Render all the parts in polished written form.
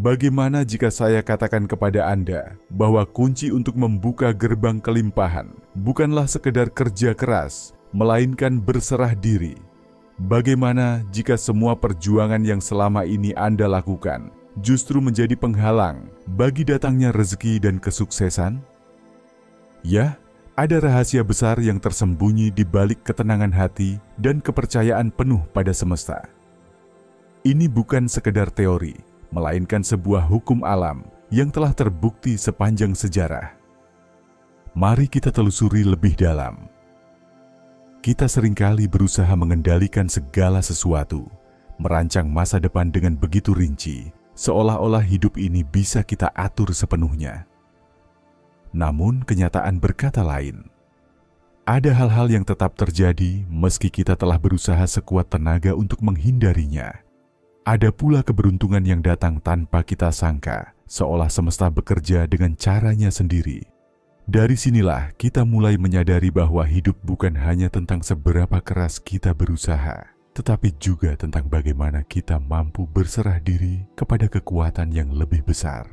Bagaimana jika saya katakan kepada Anda bahwa kunci untuk membuka gerbang kelimpahan bukanlah sekedar kerja keras, melainkan berserah diri? Bagaimana jika semua perjuangan yang selama ini Anda lakukan justru menjadi penghalang bagi datangnya rezeki dan kesuksesan? Ya, ada rahasia besar yang tersembunyi di balik ketenangan hati dan kepercayaan penuh pada semesta. Ini bukan sekedar teori, melainkan sebuah hukum alam yang telah terbukti sepanjang sejarah. Mari kita telusuri lebih dalam. Kita seringkali berusaha mengendalikan segala sesuatu, merancang masa depan dengan begitu rinci, seolah-olah hidup ini bisa kita atur sepenuhnya. Namun kenyataan berkata lain. Ada hal-hal yang tetap terjadi meski kita telah berusaha sekuat tenaga untuk menghindarinya. Ada pula keberuntungan yang datang tanpa kita sangka, seolah semesta bekerja dengan caranya sendiri. Dari sinilah kita mulai menyadari bahwa hidup bukan hanya tentang seberapa keras kita berusaha, tetapi juga tentang bagaimana kita mampu berserah diri kepada kekuatan yang lebih besar.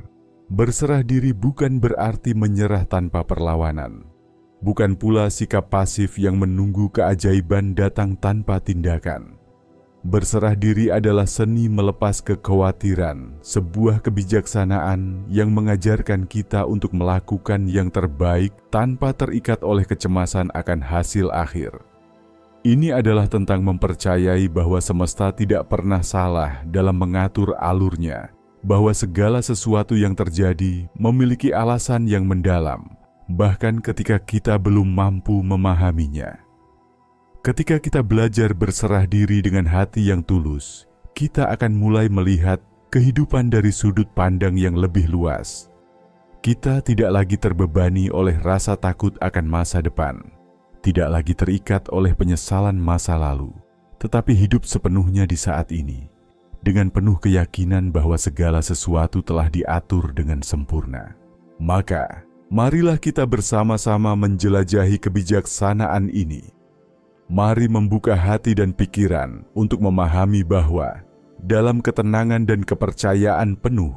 Berserah diri bukan berarti menyerah tanpa perlawanan. Bukan pula sikap pasif yang menunggu keajaiban datang tanpa tindakan. Berserah diri adalah seni melepas kekhawatiran, sebuah kebijaksanaan yang mengajarkan kita untuk melakukan yang terbaik tanpa terikat oleh kecemasan akan hasil akhir. Ini adalah tentang mempercayai bahwa semesta tidak pernah salah dalam mengatur alurnya, bahwa segala sesuatu yang terjadi memiliki alasan yang mendalam, bahkan ketika kita belum mampu memahaminya. Ketika kita belajar berserah diri dengan hati yang tulus, kita akan mulai melihat kehidupan dari sudut pandang yang lebih luas. Kita tidak lagi terbebani oleh rasa takut akan masa depan, tidak lagi terikat oleh penyesalan masa lalu, tetapi hidup sepenuhnya di saat ini, dengan penuh keyakinan bahwa segala sesuatu telah diatur dengan sempurna. Maka, marilah kita bersama-sama menjelajahi kebijaksanaan ini. Mari membuka hati dan pikiran untuk memahami bahwa dalam ketenangan dan kepercayaan penuh,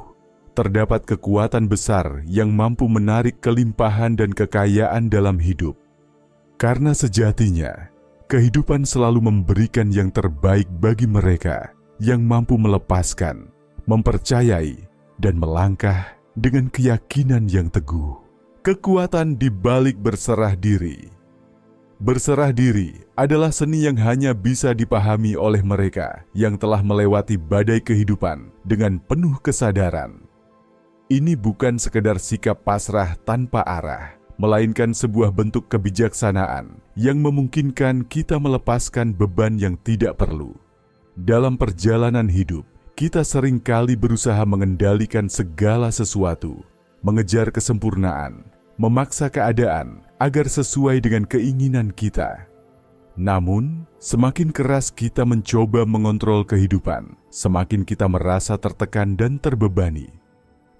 terdapat kekuatan besar yang mampu menarik kelimpahan dan kekayaan dalam hidup. Karena sejatinya, kehidupan selalu memberikan yang terbaik bagi mereka yang mampu melepaskan, mempercayai, dan melangkah dengan keyakinan yang teguh. Kekuatan di balik berserah diri. Berserah diri adalah seni yang hanya bisa dipahami oleh mereka yang telah melewati badai kehidupan dengan penuh kesadaran. Ini bukan sekedar sikap pasrah tanpa arah, melainkan sebuah bentuk kebijaksanaan yang memungkinkan kita melepaskan beban yang tidak perlu. Dalam perjalanan hidup, kita seringkali berusaha mengendalikan segala sesuatu, mengejar kesempurnaan, memaksa keadaan agar sesuai dengan keinginan kita. Namun, semakin keras kita mencoba mengontrol kehidupan, semakin kita merasa tertekan dan terbebani.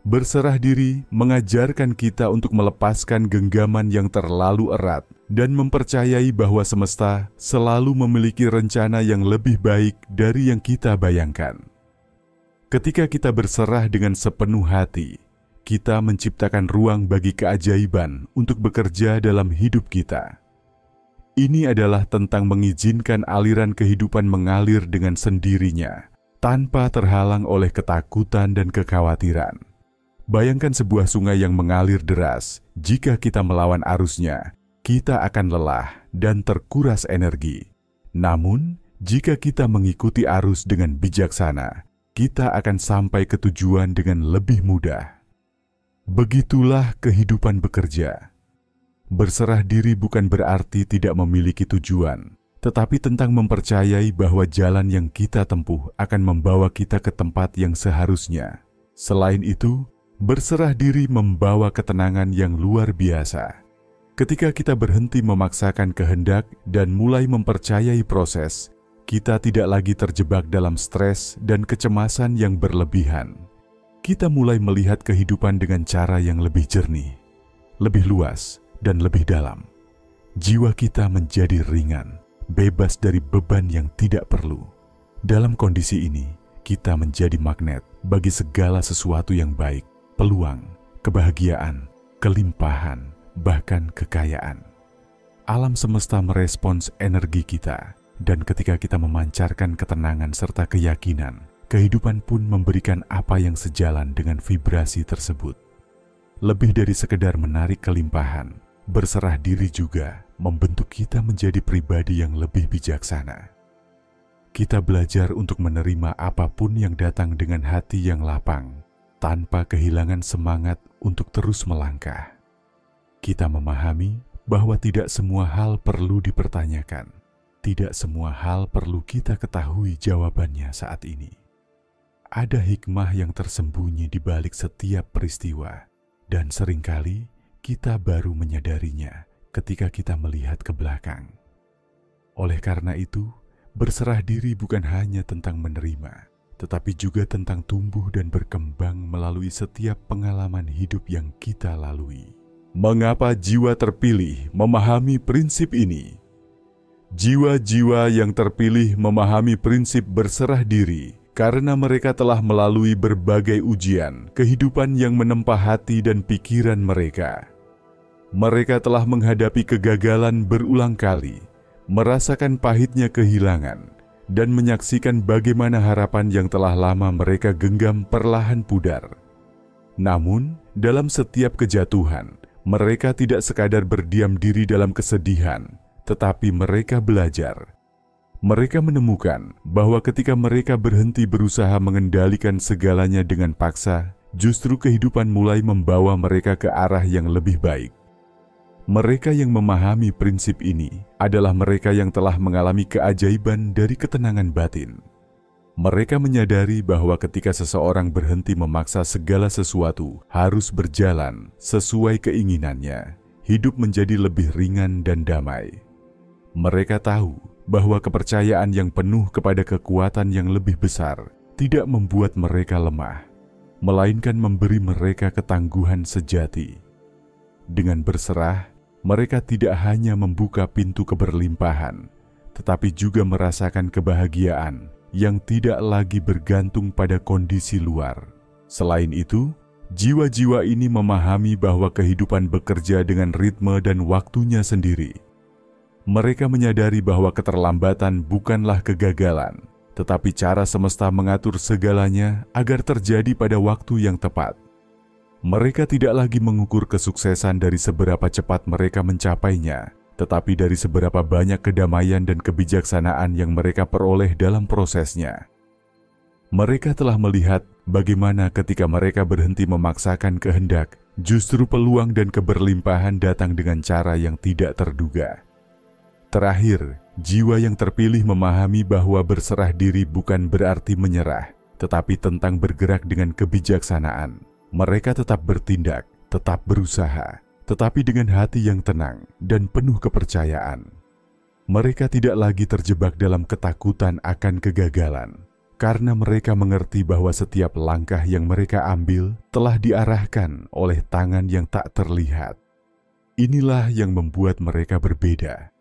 Berserah diri mengajarkan kita untuk melepaskan genggaman yang terlalu erat dan mempercayai bahwa semesta selalu memiliki rencana yang lebih baik dari yang kita bayangkan. Ketika kita berserah dengan sepenuh hati, kita menciptakan ruang bagi keajaiban untuk bekerja dalam hidup kita. Ini adalah tentang mengizinkan aliran kehidupan mengalir dengan sendirinya, tanpa terhalang oleh ketakutan dan kekhawatiran. Bayangkan sebuah sungai yang mengalir deras. Jika kita melawan arusnya, kita akan lelah dan terkuras energi. Namun, jika kita mengikuti arus dengan bijaksana, kita akan sampai ke tujuan dengan lebih mudah. Begitulah kehidupan bekerja. Berserah diri bukan berarti tidak memiliki tujuan, tetapi tentang mempercayai bahwa jalan yang kita tempuh akan membawa kita ke tempat yang seharusnya. Selain itu, berserah diri membawa ketenangan yang luar biasa. Ketika kita berhenti memaksakan kehendak dan mulai mempercayai proses, kita tidak lagi terjebak dalam stres dan kecemasan yang berlebihan. Kita mulai melihat kehidupan dengan cara yang lebih jernih, lebih luas, dan lebih dalam. Jiwa kita menjadi ringan, bebas dari beban yang tidak perlu. Dalam kondisi ini, kita menjadi magnet bagi segala sesuatu yang baik, peluang, kebahagiaan, kelimpahan, bahkan kekayaan. Alam semesta merespons energi kita, dan ketika kita memancarkan ketenangan serta keyakinan, kehidupan pun memberikan apa yang sejalan dengan vibrasi tersebut. Lebih dari sekedar menarik kelimpahan, berserah diri juga membentuk kita menjadi pribadi yang lebih bijaksana. Kita belajar untuk menerima apapun yang datang dengan hati yang lapang, tanpa kehilangan semangat untuk terus melangkah. Kita memahami bahwa tidak semua hal perlu dipertanyakan, tidak semua hal perlu kita ketahui jawabannya saat ini. Ada hikmah yang tersembunyi di balik setiap peristiwa, dan seringkali kita baru menyadarinya ketika kita melihat ke belakang. Oleh karena itu, berserah diri bukan hanya tentang menerima, tetapi juga tentang tumbuh dan berkembang melalui setiap pengalaman hidup yang kita lalui. Mengapa jiwa terpilih memahami prinsip ini? Jiwa-jiwa yang terpilih memahami prinsip berserah diri karena mereka telah melalui berbagai ujian kehidupan yang menempa hati dan pikiran mereka. Mereka telah menghadapi kegagalan berulang kali, merasakan pahitnya kehilangan, dan menyaksikan bagaimana harapan yang telah lama mereka genggam perlahan pudar. Namun, dalam setiap kejatuhan, mereka tidak sekadar berdiam diri dalam kesedihan, tetapi mereka belajar. Mereka menemukan bahwa ketika mereka berhenti berusaha mengendalikan segalanya dengan paksa, justru kehidupan mulai membawa mereka ke arah yang lebih baik. Mereka yang memahami prinsip ini adalah mereka yang telah mengalami keajaiban dari ketenangan batin. Mereka menyadari bahwa ketika seseorang berhenti memaksa segala sesuatu harus berjalan sesuai keinginannya, hidup menjadi lebih ringan dan damai. Mereka tahu bahwa kepercayaan yang penuh kepada kekuatan yang lebih besar tidak membuat mereka lemah, melainkan memberi mereka ketangguhan sejati. Dengan berserah, mereka tidak hanya membuka pintu keberlimpahan, tetapi juga merasakan kebahagiaan yang tidak lagi bergantung pada kondisi luar. Selain itu, jiwa-jiwa ini memahami bahwa kehidupan bekerja dengan ritme dan waktunya sendiri. Mereka menyadari bahwa keterlambatan bukanlah kegagalan, tetapi cara semesta mengatur segalanya agar terjadi pada waktu yang tepat. Mereka tidak lagi mengukur kesuksesan dari seberapa cepat mereka mencapainya, tetapi dari seberapa banyak kedamaian dan kebijaksanaan yang mereka peroleh dalam prosesnya. Mereka telah melihat bagaimana ketika mereka berhenti memaksakan kehendak, justru peluang dan keberlimpahan datang dengan cara yang tidak terduga. Terakhir, jiwa yang terpilih memahami bahwa berserah diri bukan berarti menyerah, tetapi tentang bergerak dengan kebijaksanaan. Mereka tetap bertindak, tetap berusaha, tetapi dengan hati yang tenang dan penuh kepercayaan. Mereka tidak lagi terjebak dalam ketakutan akan kegagalan, karena mereka mengerti bahwa setiap langkah yang mereka ambil telah diarahkan oleh tangan yang tak terlihat. Inilah yang membuat mereka berbeda.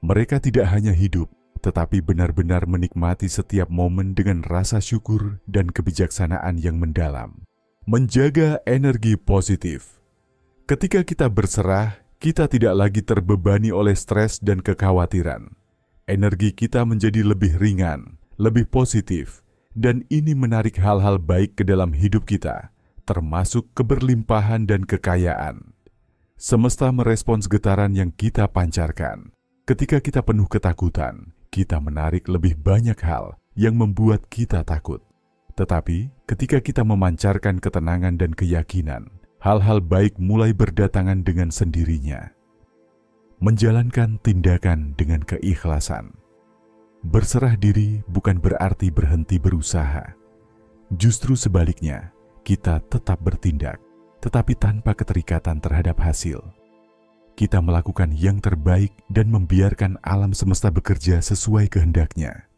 Mereka tidak hanya hidup, tetapi benar-benar menikmati setiap momen dengan rasa syukur dan kebijaksanaan yang mendalam. Menjaga energi positif. Ketika kita berserah, kita tidak lagi terbebani oleh stres dan kekhawatiran. Energi kita menjadi lebih ringan, lebih positif, dan ini menarik hal-hal baik ke dalam hidup kita, termasuk keberlimpahan dan kekayaan. Semesta merespons getaran yang kita pancarkan. Ketika kita penuh ketakutan, kita menarik lebih banyak hal yang membuat kita takut. Tetapi, ketika kita memancarkan ketenangan dan keyakinan, hal-hal baik mulai berdatangan dengan sendirinya. Menjalankan tindakan dengan keikhlasan. Berserah diri bukan berarti berhenti berusaha. Justru sebaliknya, kita tetap bertindak, tetapi tanpa keterikatan terhadap hasil. Kita melakukan yang terbaik dan membiarkan alam semesta bekerja sesuai kehendaknya.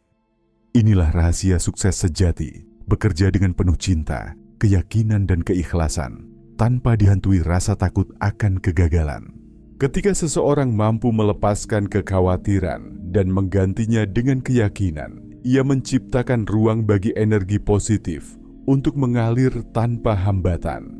Inilah rahasia sukses sejati. Bekerja dengan penuh cinta, keyakinan dan keikhlasan, tanpa dihantui rasa takut akan kegagalan. Ketika seseorang mampu melepaskan kekhawatiran dan menggantinya dengan keyakinan, ia menciptakan ruang bagi energi positif untuk mengalir tanpa hambatan.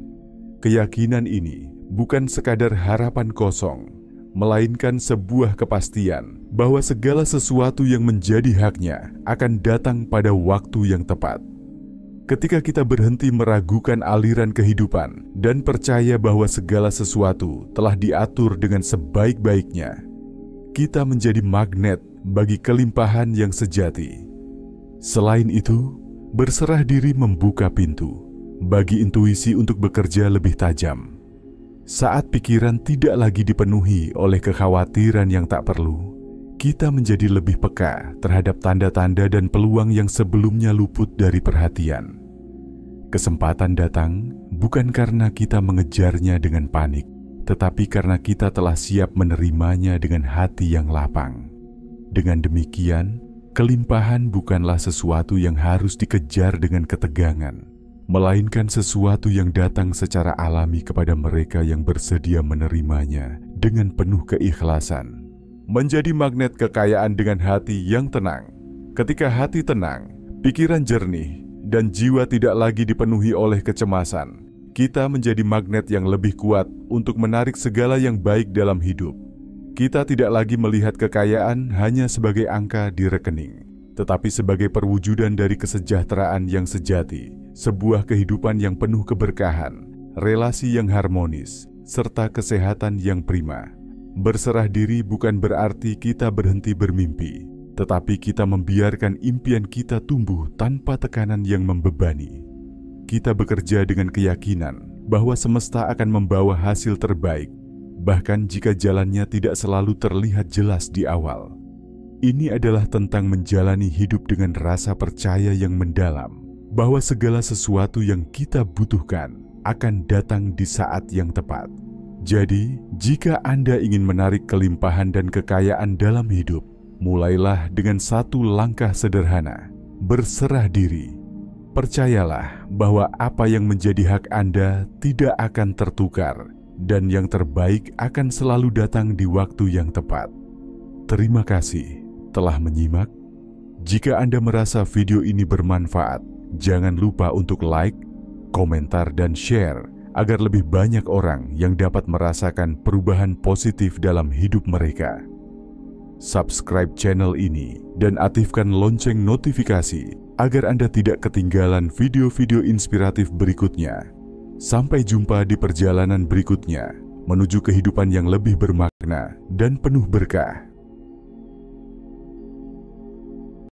Keyakinan ini bukan sekadar harapan kosong, melainkan sebuah kepastian bahwa segala sesuatu yang menjadi haknya akan datang pada waktu yang tepat. Ketika kita berhenti meragukan aliran kehidupan dan percaya bahwa segala sesuatu telah diatur dengan sebaik-baiknya, kita menjadi magnet bagi kelimpahan yang sejati. Selain itu, berserah diri membuka pintu bagi intuisi untuk bekerja lebih tajam. Saat pikiran tidak lagi dipenuhi oleh kekhawatiran yang tak perlu, kita menjadi lebih peka terhadap tanda-tanda dan peluang yang sebelumnya luput dari perhatian. Kesempatan datang bukan karena kita mengejarnya dengan panik, tetapi karena kita telah siap menerimanya dengan hati yang lapang. Dengan demikian, kelimpahan bukanlah sesuatu yang harus dikejar dengan ketegangan, melainkan sesuatu yang datang secara alami kepada mereka yang bersedia menerimanya dengan penuh keikhlasan. Menjadi magnet kekayaan dengan hati yang tenang. Ketika hati tenang, pikiran jernih, dan jiwa tidak lagi dipenuhi oleh kecemasan, kita menjadi magnet yang lebih kuat untuk menarik segala yang baik dalam hidup. Kita tidak lagi melihat kekayaan hanya sebagai angka di rekening, tetapi sebagai perwujudan dari kesejahteraan yang sejati, sebuah kehidupan yang penuh keberkahan, relasi yang harmonis, serta kesehatan yang prima. Berserah diri bukan berarti kita berhenti bermimpi, tetapi kita membiarkan impian kita tumbuh tanpa tekanan yang membebani. Kita bekerja dengan keyakinan bahwa semesta akan membawa hasil terbaik, bahkan jika jalannya tidak selalu terlihat jelas di awal. Ini adalah tentang menjalani hidup dengan rasa percaya yang mendalam, bahwa segala sesuatu yang kita butuhkan akan datang di saat yang tepat. Jadi, jika Anda ingin menarik kelimpahan dan kekayaan dalam hidup, mulailah dengan satu langkah sederhana: berserah diri. Percayalah bahwa apa yang menjadi hak Anda tidak akan tertukar, dan yang terbaik akan selalu datang di waktu yang tepat. Terima kasih telah menyimak. Jika Anda merasa video ini bermanfaat, jangan lupa untuk like, komentar, dan share agar lebih banyak orang yang dapat merasakan perubahan positif dalam hidup mereka. Subscribe channel ini dan aktifkan lonceng notifikasi agar Anda tidak ketinggalan video-video inspiratif berikutnya. Sampai jumpa di perjalanan berikutnya menuju kehidupan yang lebih bermakna dan penuh berkah.